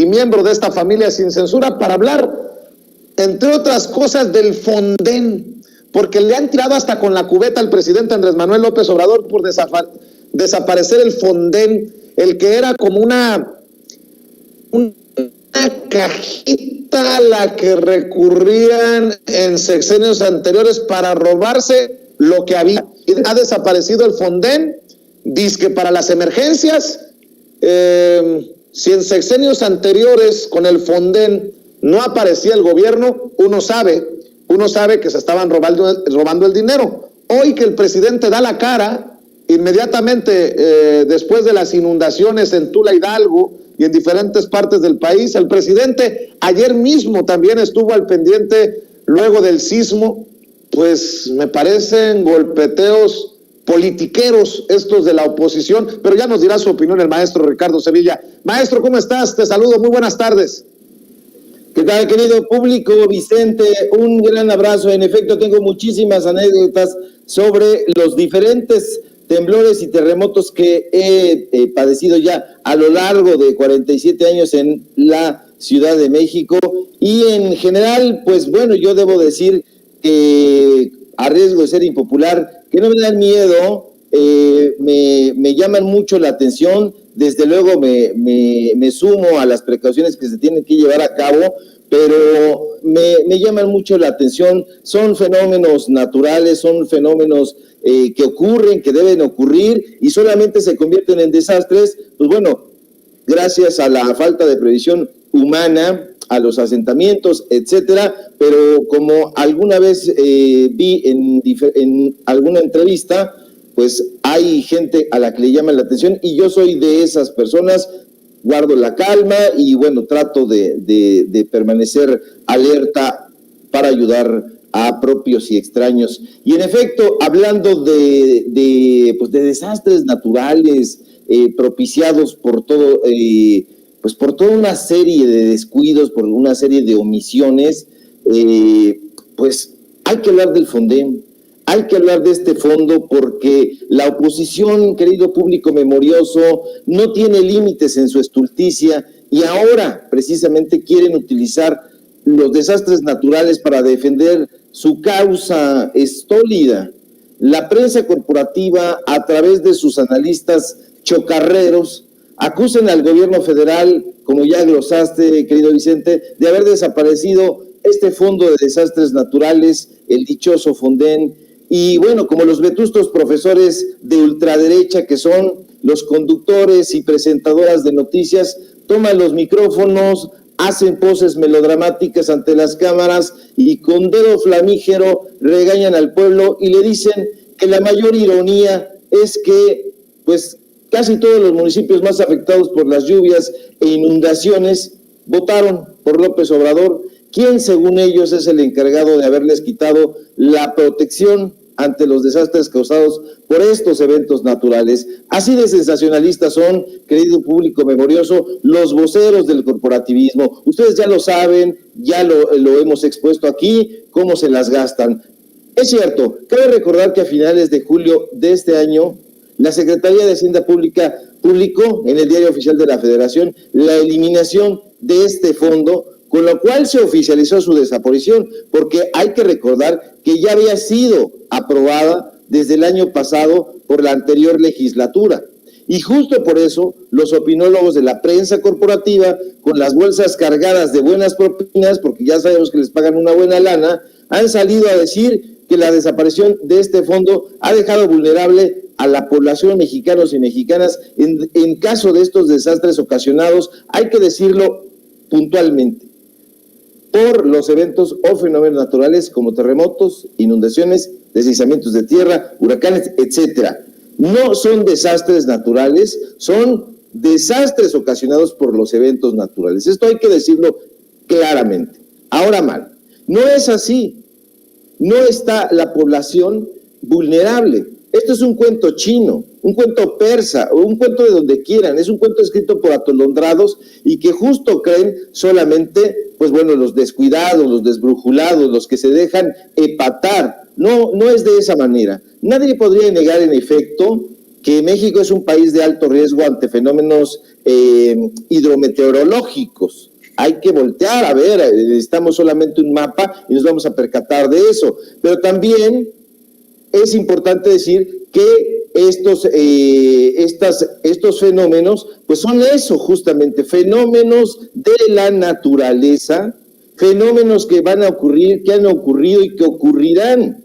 miembro de esta familia sin censura para hablar, entre otras cosas, del Fonden, porque le han tirado hasta con la cubeta al presidente Andrés Manuel López Obrador por desaparecer el Fonden, el que era como una cajita a la que recurrían en sexenios anteriores para robarse lo que había. Ha desaparecido el Fonden, dizque para las emergencias. Si en sexenios anteriores con el Fonden no aparecía el gobierno, uno sabe que se estaban robando el dinero. Hoy que el presidente da la cara, inmediatamente después de las inundaciones en Tula Hidalgo y en diferentes partes del país, el presidente ayer mismo también estuvo al pendiente luego del sismo, pues me parecen golpeteos politiqueros estos de la oposición, pero ya nos dirá su opinión el maestro Ricardo Sevilla. Maestro, ¿cómo estás? Te saludo, muy buenas tardes. ¿Qué tal, querido público? Vicente, un gran abrazo. En efecto, tengo muchísimas anécdotas sobre los diferentes temblores y terremotos que he padecido ya a lo largo de 47 años en la Ciudad de México. Y en general, pues bueno, yo debo decir que, a riesgo de ser impopular, que no me dan miedo, me llaman mucho la atención. Desde luego me sumo a las precauciones que se tienen que llevar a cabo, pero me llaman mucho la atención. Son fenómenos naturales, son fenómenos que ocurren, que deben ocurrir y solamente se convierten en desastres, pues bueno, gracias a la falta de previsión humana, a los asentamientos, etcétera. Pero como alguna vez vi en alguna entrevista, pues hay gente a la que le llama la atención y yo soy de esas personas. Guardo la calma y bueno, trato de permanecer alerta para ayudar a propios y extraños. Y en efecto, hablando de desastres naturales propiciados por todo, pues por toda una serie de descuidos, por una serie de omisiones, pues hay que hablar del Fonden. Hay que hablar de este fondo porque la oposición, querido público memorioso, no tiene límites en su estulticia y ahora precisamente quieren utilizar los desastres naturales para defender su causa estólida. La prensa corporativa, a través de sus analistas chocarreros, acusan al gobierno federal, como ya glosaste, querido Vicente, de haber desaparecido este fondo de desastres naturales, el dichoso Fonden. Y bueno, como los vetustos profesores de ultraderecha que son los conductores y presentadoras de noticias, toman los micrófonos, hacen poses melodramáticas ante las cámaras y con dedo flamígero regañan al pueblo y le dicen que la mayor ironía es que pues casi todos los municipios más afectados por las lluvias e inundaciones votaron por López Obrador, quien según ellos es el encargado de haberles quitado la protección ante los desastres causados por estos eventos naturales. Así de sensacionalistas son, querido público memorioso, los voceros del corporativismo. Ustedes ya lo saben, ya lo hemos expuesto aquí, cómo se las gastan. Es cierto, cabe recordar que a finales de julio de este año, la Secretaría de Hacienda Pública publicó en el Diario Oficial de la Federación la eliminación de este fondo, con lo cual se oficializó su desaparición, porque hay que recordar que ya había sido aprobada desde el año pasado por la anterior legislatura. Y justo por eso, los opinólogos de la prensa corporativa, con las bolsas cargadas de buenas propinas, porque ya sabemos que les pagan una buena lana, han salido a decir que la desaparición de este fondo ha dejado vulnerable a la población, mexicanos y mexicanas, en caso de estos desastres ocasionados, hay que decirlo puntualmente, por los eventos o fenómenos naturales como terremotos, inundaciones, deslizamientos de tierra, huracanes, etcétera. No son desastres naturales, son desastres ocasionados por los eventos naturales. Esto hay que decirlo claramente. Ahora mal, no es así. No está la población vulnerable. Esto es un cuento chino, un cuento persa, o un cuento de donde quieran. Es un cuento escrito por atolondrados y que justo creen solamente, pues bueno, los descuidados, los desbrujulados, los que se dejan epatar. No es de esa manera. Nadie podría negar, en efecto, que México es un país de alto riesgo ante fenómenos hidrometeorológicos. Hay que voltear a ver, necesitamos solamente un mapa y nos vamos a percatar de eso. Pero también es importante decir que estos fenómenos, pues son eso justamente, fenómenos de la naturaleza, fenómenos que van a ocurrir, que han ocurrido y que ocurrirán.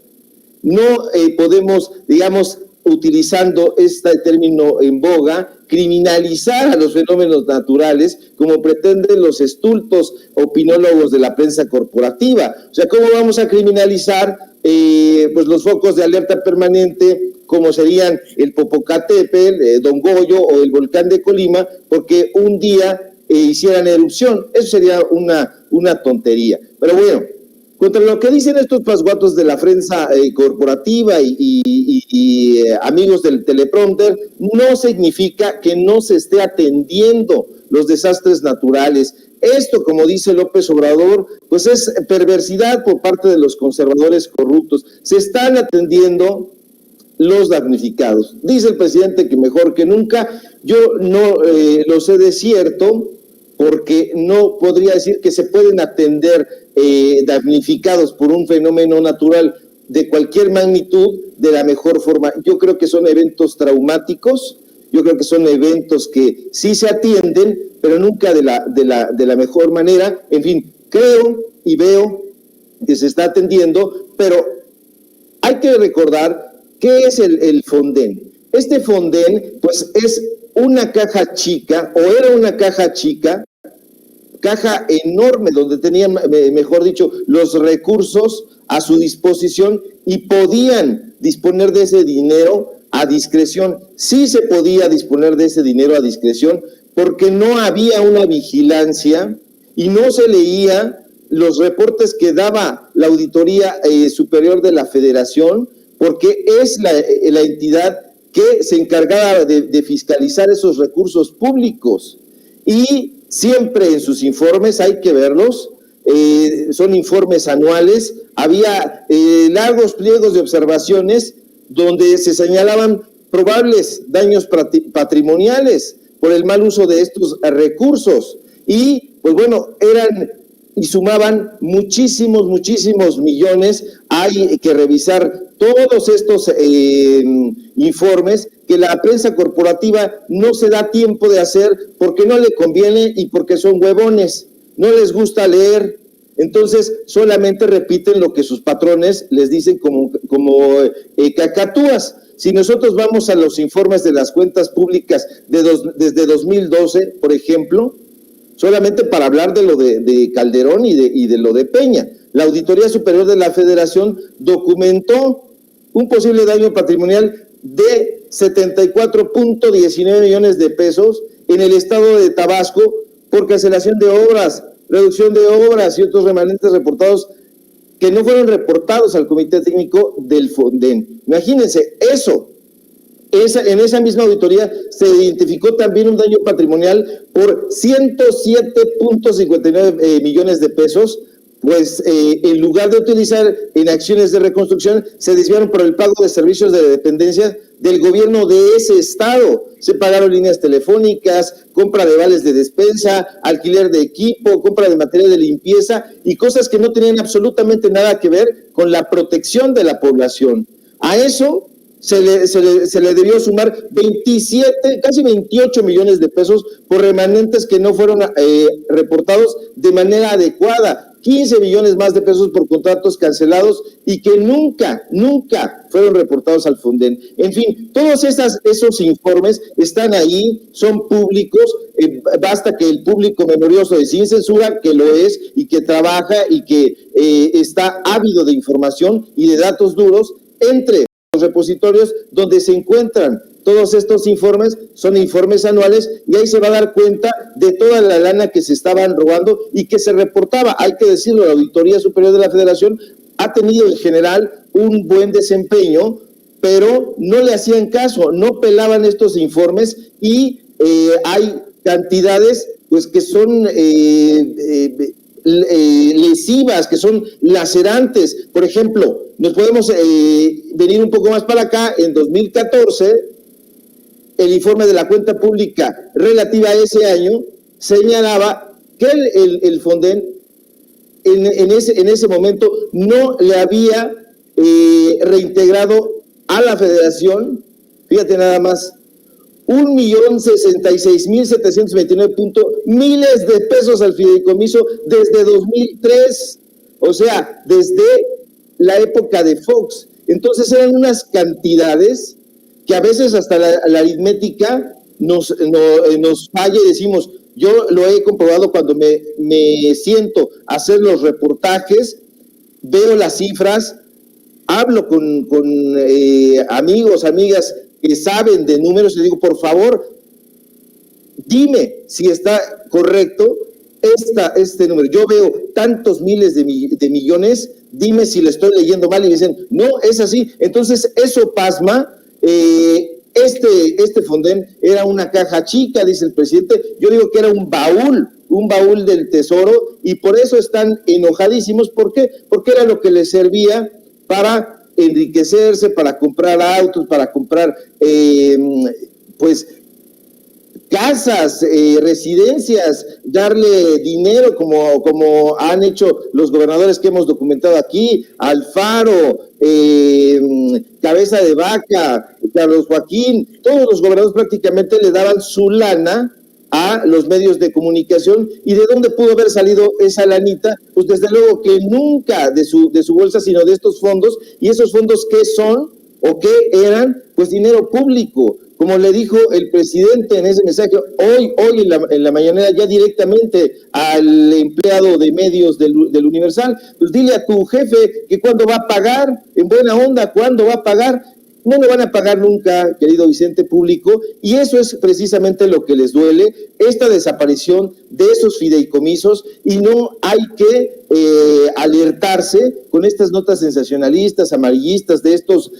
No podemos, digamos, utilizando este término en boga, criminalizar a los fenómenos naturales como pretenden los estultos opinólogos de la prensa corporativa. O sea, ¿cómo vamos a criminalizar pues los focos de alerta permanente, como serían el Popocatépetl, Don Goyo o el volcán de Colima, porque un día hicieran erupción? Eso sería una tontería. Pero bueno, contra lo que dicen estos pasguatos de la prensa corporativa y amigos del teleprompter, no significa que no se esté atendiendo los desastres naturales. Esto, como dice López Obrador, pues es perversidad por parte de los conservadores corruptos. Se están atendiendo los damnificados. Dice el presidente que mejor que nunca. Yo no lo sé de cierto, porque no podría decir que se pueden atender damnificados por un fenómeno natural de cualquier magnitud de la mejor forma. Yo creo que son eventos traumáticos, yo creo que son eventos que sí se atienden, pero nunca de la mejor manera. En fin, creo y veo que se está atendiendo, pero hay que recordar qué es el Fonden. Este Fonden, pues es una caja chica, o era una caja chica, caja enorme, donde tenían, mejor dicho, los recursos a su disposición y podían disponer de ese dinero a discreción. Sí se podía disponer de ese dinero a discreción porque no había una vigilancia y no se leía los reportes que daba la Auditoría Superior de la Federación, porque es la entidad que se encargaba de fiscalizar esos recursos públicos. Y siempre en sus informes, hay que verlos, son informes anuales, había largos pliegos de observaciones donde se señalaban probables daños patrimoniales por el mal uso de estos recursos. Y, pues bueno, eran y sumaban muchísimos millones. Hay que revisar todos estos informes que la prensa corporativa no se da tiempo de hacer porque no le conviene y porque son huevones, no les gusta leer. Entonces solamente repiten lo que sus patrones les dicen como cacatúas. Si nosotros vamos a los informes de las cuentas públicas desde 2012, por ejemplo, solamente para hablar de lo de Calderón y de lo de Peña, la Auditoría Superior de la Federación documentó un posible daño patrimonial de 74.19 millones de pesos en el estado de Tabasco por cancelación de obras, reducción de obras y otros remanentes reportados que no fueron reportados al Comité Técnico del Fonden. Imagínense eso. En esa misma auditoría se identificó también un daño patrimonial por 107.59 millones de pesos, pues en lugar de utilizar en acciones de reconstrucción, se desviaron por el pago de servicios de dependencia del gobierno de ese estado. Se pagaron líneas telefónicas, compra de vales de despensa, alquiler de equipo, compra de material de limpieza y cosas que no tenían absolutamente nada que ver con la protección de la población. A eso se le debió sumar 27, casi 28 millones de pesos por remanentes que no fueron reportados de manera adecuada, 15 millones más de pesos por contratos cancelados y que nunca fueron reportados al Fonden. En fin, todos esos informes están ahí, son públicos, basta que el público memorioso y sin censura, que lo es y que trabaja y que está ávido de información y de datos duros, entre los repositorios donde se encuentran todos estos informes. Son informes anuales y ahí se va a dar cuenta de toda la lana que se estaban robando y que se reportaba. Hay que decirlo, la Auditoría Superior de la Federación ha tenido en general un buen desempeño, pero no le hacían caso, no pelaban estos informes y hay cantidades pues que son lesivas, que son lacerantes. Por ejemplo, nos podemos venir un poco más para acá. En 2014 el informe de la cuenta pública relativa a ese año señalaba que el Fonden en ese momento no le había reintegrado a la Federación, fíjate nada más, 1,066,729 miles de pesos al fideicomiso desde 2003, o sea, desde la época de Fox. Entonces eran unas cantidades que a veces hasta la aritmética nos falla y decimos, yo lo he comprobado cuando me siento a hacer los reportajes, veo las cifras, hablo con amigos, amigas que saben de números, y digo, por favor, dime si está correcto este número. Yo veo tantos miles de millones, dime si le estoy leyendo mal, y me dicen, no, es así. Entonces, eso pasma. Este Fonden era una caja chica, dice el presidente. Yo digo que era un baúl del tesoro, y por eso están enojadísimos. ¿Por qué? Porque era lo que les servía para enriquecerse, para comprar autos, para comprar pues casas, residencias, darle dinero como han hecho los gobernadores que hemos documentado aquí, Alfaro, Cabeza de Vaca, Carlos Joaquín. Todos los gobernadores prácticamente le daban su lana a los medios de comunicación. ¿Y de dónde pudo haber salido esa lanita? Pues desde luego que nunca de su bolsa, sino de estos fondos. ¿Y esos fondos qué son o qué eran? Pues dinero público. Como le dijo el presidente en ese mensaje, hoy en la mañanera, ya directamente al empleado de medios del Universal, pues dile a tu jefe que cuándo va a pagar, en buena onda, cuándo va a pagar. No lo van a pagar nunca, querido Vicente Público, y eso es precisamente lo que les duele, esta desaparición de esos fideicomisos, y no hay que alertarse con estas notas sensacionalistas, amarillistas, de estos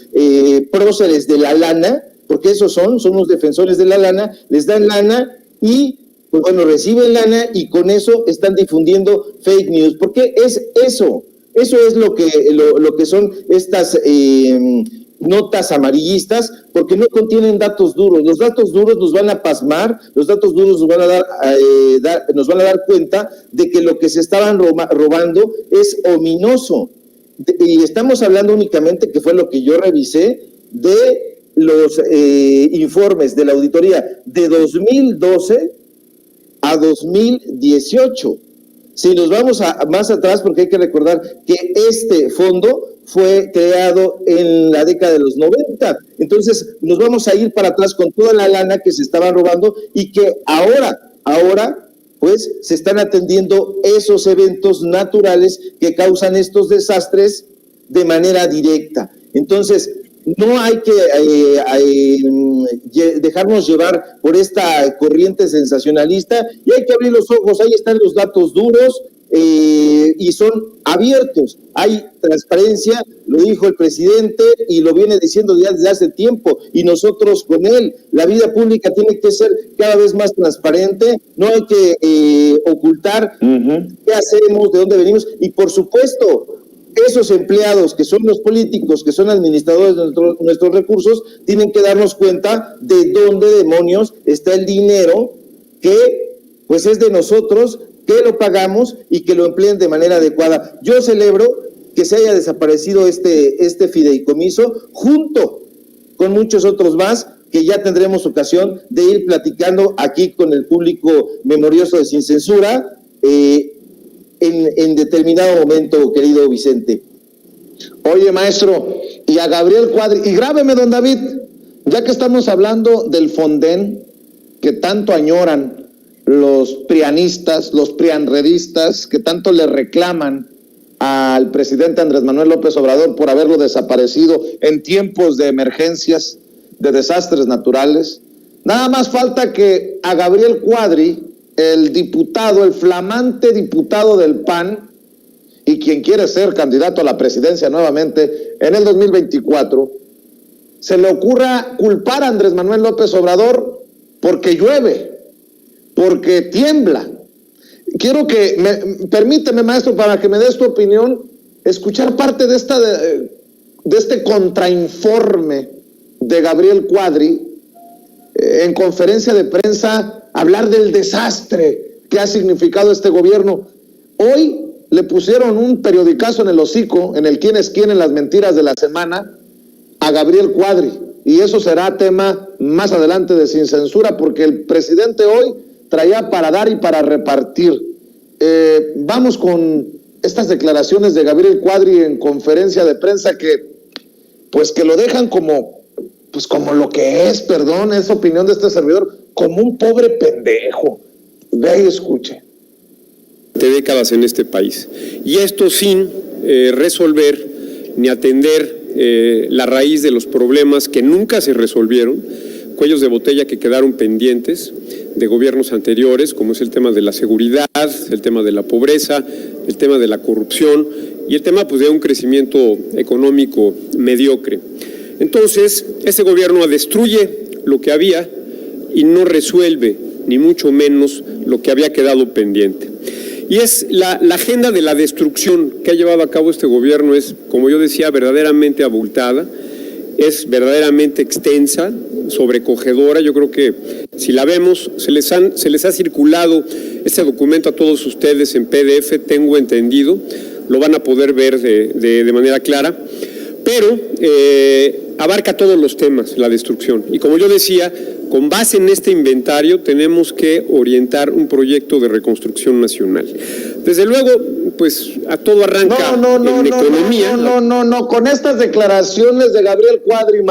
próceres de la lana, porque esos son los defensores de la lana, les dan lana y, pues bueno, reciben lana y con eso están difundiendo fake news. ¿Por qué es eso? Eso es lo que son estas notas amarillistas, porque no contienen datos duros. Los datos duros nos van a pasmar, los datos duros nos van a dar cuenta de que lo que se estaban robando es ominoso. Y estamos hablando únicamente, que fue lo que yo revisé, de los informes de la auditoría de 2012 a 2018. Si nos vamos más atrás, porque hay que recordar que este fondo fue creado en la década de los 90. Entonces, nos vamos a ir para atrás con toda la lana que se estaba robando y que ahora, pues, se están atendiendo esos eventos naturales que causan estos desastres de manera directa. Entonces, no hay que dejarnos llevar por esta corriente sensacionalista y hay que abrir los ojos. Ahí están los datos duros y son abiertos. Hay transparencia, lo dijo el presidente y lo viene diciendo ya desde hace tiempo, y nosotros con él. La vida pública tiene que ser cada vez más transparente, no hay que ocultar qué hacemos, de dónde venimos, y por supuesto, esos empleados que son los políticos, que son administradores de nuestros recursos, tienen que darnos cuenta de dónde demonios está el dinero que pues es de nosotros, que lo pagamos y que lo empleen de manera adecuada. Yo celebro que se haya desaparecido este fideicomiso, junto con muchos otros más, que ya tendremos ocasión de ir platicando aquí con el público memorioso de Sin Censura, en determinado momento, querido Vicente. Oye, maestro, y a Gabriel Cuadri, y grábeme, don David, ya que estamos hablando del Fonden, que tanto añoran los prianistas, los prianredistas, que tanto le reclaman al presidente Andrés Manuel López Obrador por haberlo desaparecido en tiempos de emergencias, de desastres naturales. Nada más falta que a Gabriel Cuadri, el diputado, el flamante diputado del PAN, y quien quiere ser candidato a la presidencia nuevamente en el 2024, se le ocurra culpar a Andrés Manuel López Obrador porque llueve, porque tiembla. Quiero que permíteme, maestro, para que me des tu opinión, escuchar parte de este contrainforme de Gabriel Cuadri, en conferencia de prensa hablar del desastre que ha significado este gobierno. Hoy le pusieron un periodicazo en el hocico, en el quién es quién en las mentiras de la semana, a Gabriel Cuadri, y eso será tema más adelante de Sin Censura, porque el presidente hoy traía para dar y para repartir. Vamos con estas declaraciones de Gabriel Cuadri en conferencia de prensa que lo dejan como lo que es, perdón, es opinión de este servidor, como un pobre pendejo. Ve y escuche. De décadas en este país, y esto sin resolver ni atender la raíz de los problemas que nunca se resolvieron, cuellos de botella que quedaron pendientes de gobiernos anteriores, como es el tema de la seguridad, el tema de la pobreza, el tema de la corrupción y el tema de un crecimiento económico mediocre. Entonces, este gobierno destruye lo que había y no resuelve, ni mucho menos, lo que había quedado pendiente. Y es la agenda de la destrucción que ha llevado a cabo este gobierno es, como yo decía, verdaderamente abultada, es verdaderamente extensa, sobrecogedora. Yo creo que si la vemos, se les ha circulado este documento a todos ustedes en PDF, tengo entendido, lo van a poder ver de manera clara, pero abarca todos los temas, la destrucción. Y como yo decía, con base en este inventario tenemos que orientar un proyecto de reconstrucción nacional. Desde luego, a todo arranca en economía. No, con estas declaraciones de Gabriel Cuadri,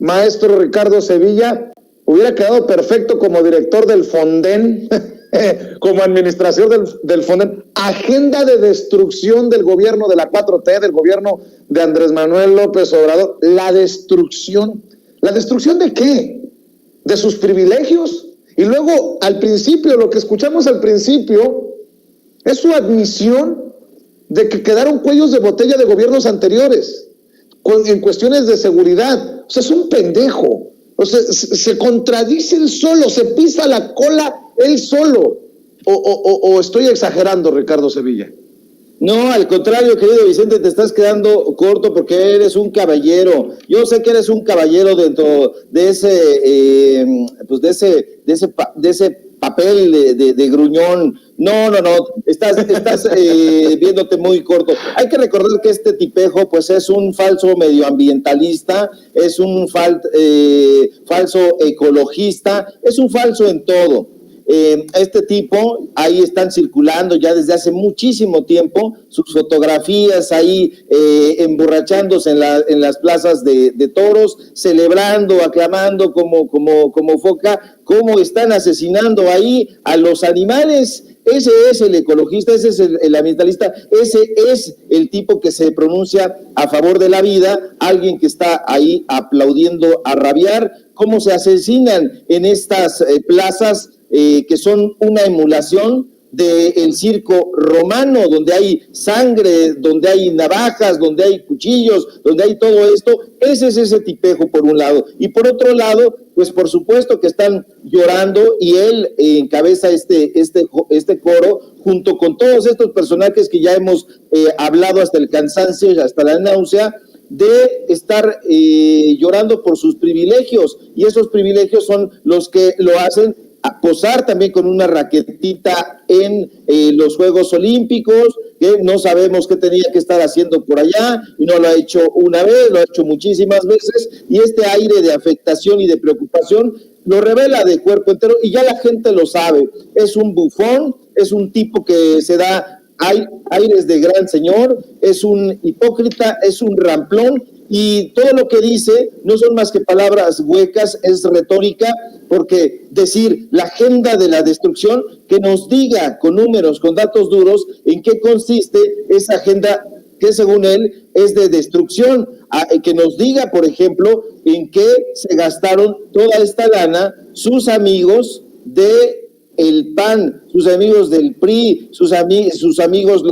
maestro Ricardo Sevilla, hubiera quedado perfecto como director del Fonden, como administración del Fonden. Agenda de destrucción del gobierno de la 4T, del gobierno de Andrés Manuel López Obrador. ¿La destrucción de qué? ¿De sus privilegios? Y luego, al principio, lo que escuchamos al principio es su admisión de que quedaron cuellos de botella de gobiernos anteriores en cuestiones de seguridad. O sea, es un pendejo. O sea, se contradice él solo, se pisa la cola él solo. ¿O estoy exagerando, Ricardo Sevilla? No, al contrario, querido Vicente, te estás quedando corto porque eres un caballero. Yo sé que eres un caballero dentro de ese papel de gruñón. No, estás viéndote muy corto. Hay que recordar que este tipejo, es un falso medioambientalista, es un falso ecologista, es un falso en todo. Este tipo, ahí están circulando ya desde hace muchísimo tiempo sus fotografías ahí emborrachándose en las plazas de toros, celebrando, aclamando como foca, cómo están asesinando ahí a los animales. Ese es el ecologista, ese es el ambientalista, ese es el tipo que se pronuncia a favor de la vida, alguien que está ahí aplaudiendo a rabiar, cómo se asesinan en estas plazas que son una emulación del circo romano, donde hay sangre, donde hay navajas, donde hay cuchillos, donde hay todo esto. Ese es ese tipejo por un lado. Y por otro lado, por supuesto que están llorando y él encabeza este coro junto con todos estos personajes que ya hemos hablado hasta el cansancio y hasta la náusea, de estar llorando por sus privilegios. Y esos privilegios son los que lo hacen a posar también con una raquetita en los Juegos Olímpicos, que no sabemos qué tenía que estar haciendo por allá, y no lo ha hecho una vez, lo ha hecho muchísimas veces, y este aire de afectación y de preocupación lo revela de cuerpo entero, y ya la gente lo sabe. Es un bufón, es un tipo que se da aires de gran señor, es un hipócrita, es un ramplón, y todo lo que dice no son más que palabras huecas, es retórica, porque decir la agenda de la destrucción, que nos diga con números, con datos duros, en qué consiste esa agenda que según él es de destrucción, que nos diga, por ejemplo, en qué se gastaron toda esta lana sus amigos de el PAN, sus amigos del PRI, sus amigos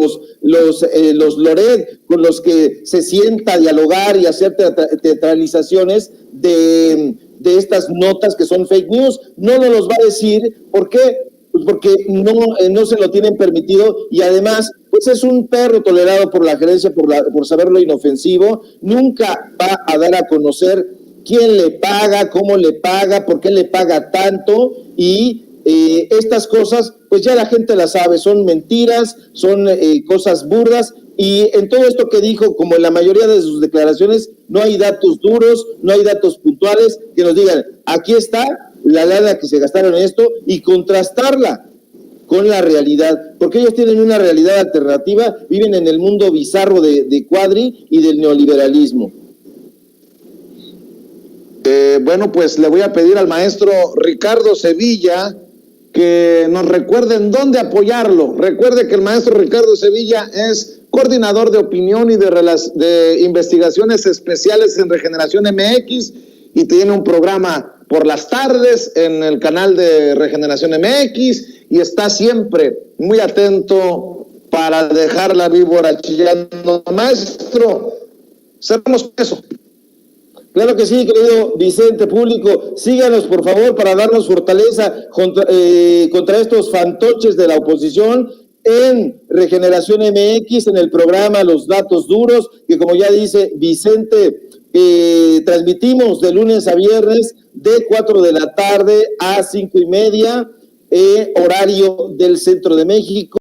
los Loret, con los que se sienta a dialogar y hacer teatralizaciones de estas notas que son fake news. No nos los va a decir. ¿Por qué? Pues porque no se lo tienen permitido, y además es un perro tolerado por la gerencia por saberlo inofensivo. Nunca va a dar a conocer quién le paga, cómo le paga, por qué le paga tanto, y estas cosas, pues ya la gente las sabe, son mentiras, son cosas burdas, y en todo esto que dijo, como en la mayoría de sus declaraciones, no hay datos duros, no hay datos puntuales que nos digan, aquí está la lana que se gastaron en esto, y contrastarla con la realidad, porque ellos tienen una realidad alternativa, viven en el mundo bizarro de Cuadri y del neoliberalismo. Bueno, pues le voy a pedir al maestro Ricardo Sevilla que nos recuerden dónde apoyarlo. Recuerde que el maestro Ricardo Sevilla es coordinador de opinión y de investigaciones especiales en Regeneración MX y tiene un programa por las tardes en el canal de Regeneración MX y está siempre muy atento para dejar la víbora chillando. Maestro, cerramos con eso. Claro que sí, querido Vicente Público, síganos por favor para darnos fortaleza contra estos fantoches de la oposición en Regeneración MX, en el programa Los Datos Duros, que como ya dice Vicente, transmitimos de lunes a viernes de 4 de la tarde a 5:30, horario del centro de México.